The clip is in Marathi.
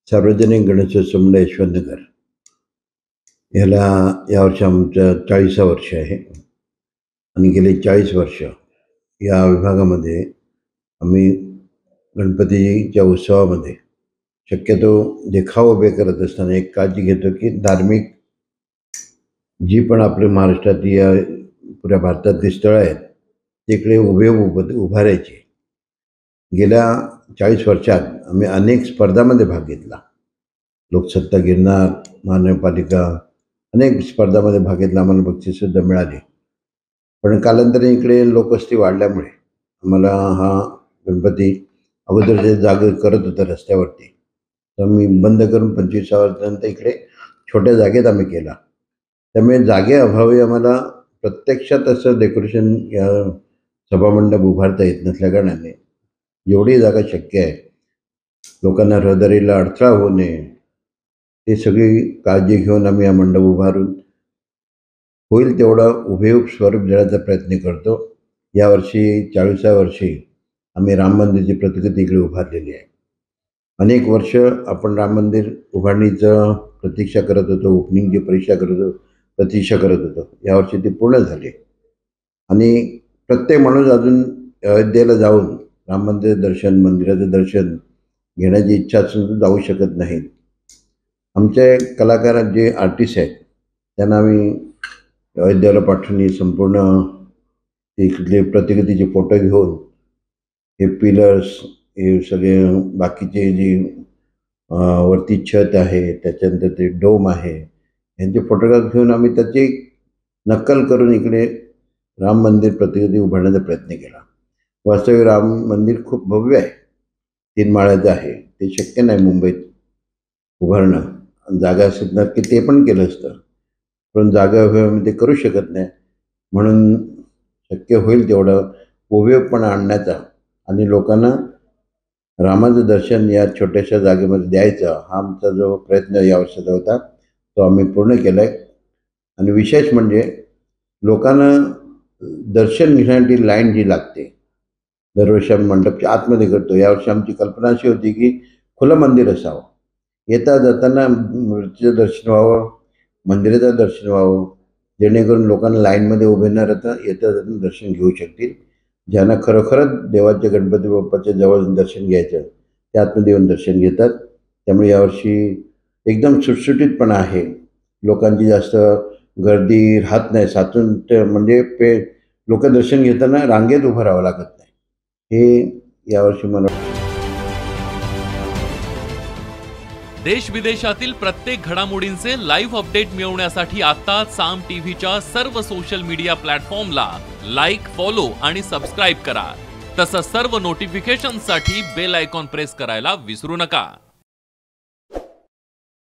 सार्वजनिक गणेशोत्सव म्हणजे यशवंतनगर याला यावर्षी आमचं 40वं वर्ष आहे आणि गेली 40 वर्ष या विभागामध्ये आम्ही गणपतीच्या उत्सवामध्ये शक्यतो देखाव उभे करत असताना एक काळजी घेतो की धार्मिक जी पण आपल्या महाराष्ट्रात या पुऱ्या भारतातली स्थळं आहेत तिकडे उभारायची. गेल्या 40 वर्षात आम्ही अनेक स्पर्धामध्ये भाग घेतला. लोकसत्ता, गिरनार, महानगरपालिका अनेक स्पर्धामध्ये भाग घेतला. आम्हाला बक्षीससुद्धा मिळाली. पण कालांतराने इकडे लोकवस्ती वाढल्यामुळे आम्हाला हा गणपती अगोदर जागा करत होता रस्त्यावरती, तर मी बंद करून 25 वर्षानंतर इकडे छोट्या जागेत आम्ही केला. त्यामुळे जागेअभावी आम्हाला प्रत्यक्षात असं डेकोरेशन या सभामंडप उभारता येत नसल्या कारणाने जेवढी जागा शक्य आहे, लोकांना रहदारीला अडथळा होऊ नये ही सगळी काळजी घेऊन आम्ही हा मंडप उभारून होईल तेवढा हुबेहूब स्वरूप देण्याचा प्रयत्न करतो. यावर्षी 40व्या वर्षी आम्ही राम मंदिरची प्रतिकृती इकडे उभारलेली आहे. अनेक वर्ष आपण राम मंदिर उभारणीचं प्रतीक्षा करत होतो, ओपनिंगची प्रतीक्षा करत होतो. यावर्षी ती पूर्ण झाली आणि प्रत्येक माणूस अजून अयोध्येला जाऊन राम मंदिराचं दर्शन घेण्याची इच्छा असून जाऊ शकत नाही. आमचे कलाकार जे आर्टिस्ट आहेत त्यांना आम्ही अयोध्येला पाठवून संपूर्ण इथले प्रतिकृतीचे फोटो घेऊन हे पिलर्स, हे सगळे बाकीचे जी वरती छत आहे, त्याच्यानंतर ते डोम आहे, यांचे फोटोग्राफ घेऊन आम्ही त्याची नक्कल करून इकडे राम मंदिर प्रतिकृती उभारण्याचा प्रयत्न केला. वास्तविक राम मंदिर खूप भव्य आहे, 3 माळ्याचं आहे. ते शक्य नाही मुंबईत उभारणं. जागा असणार की ते पण केलं असतं, पण जागा ते करू शकत नाही. म्हणून शक्य होईल तेवढं उपयोगपणा आणण्याचा आणि लोकांना रामाचं दर्शन या छोट्याशा जागेमध्ये द्यायचा हा आमचा जो प्रयत्न या वर्षाचा होता तो आम्ही पूर्ण केला आहे. आणि विशेष म्हणजे लोकांना दर्शन घेण्यासाठी लाईन जी लागते, दरवर्षी आम्ही मंडपच्या आतमध्ये करतो. यावर्षी आमची कल्पना अशी होती की खुलं मंदिर असावं, येता जाताना मूर्तीचं दर्शन व्हावं, मंदिराचं दर्शन व्हावं, जेणेकरून लोकांना लाईनमध्ये उभे न राहता येता जाताना दर्शन घेऊ शकतील. ज्यांना खरोखरच देवाच्या गणपती बाप्पाच्या जवळ दर्शन घ्यायचं ते आतमध्ये येऊन दर्शन घेतात. त्यामुळे यावर्षी एकदम सुटसुटीतपणा आहे. लोकांची जास्त गर्दी राहत नाही. साचून म्हणजे लोक दर्शन घेताना रांगेत उभं राहावं लागत नाही. हे यावर्षी मला देश विदेशातील प्रत्येक घडामोडींचे लाईव्ह अपडेट मिळवण्यासाठी आता साम टीव्हीच्या सर्व सोशल मीडिया प्लॅटफॉर्मला लाईक, फॉलो आणि सबस्क्राईब करा. तसंच सर्व नोटिफिकेशनसाठी बेल आयकॉन प्रेस करायला विसरू नका.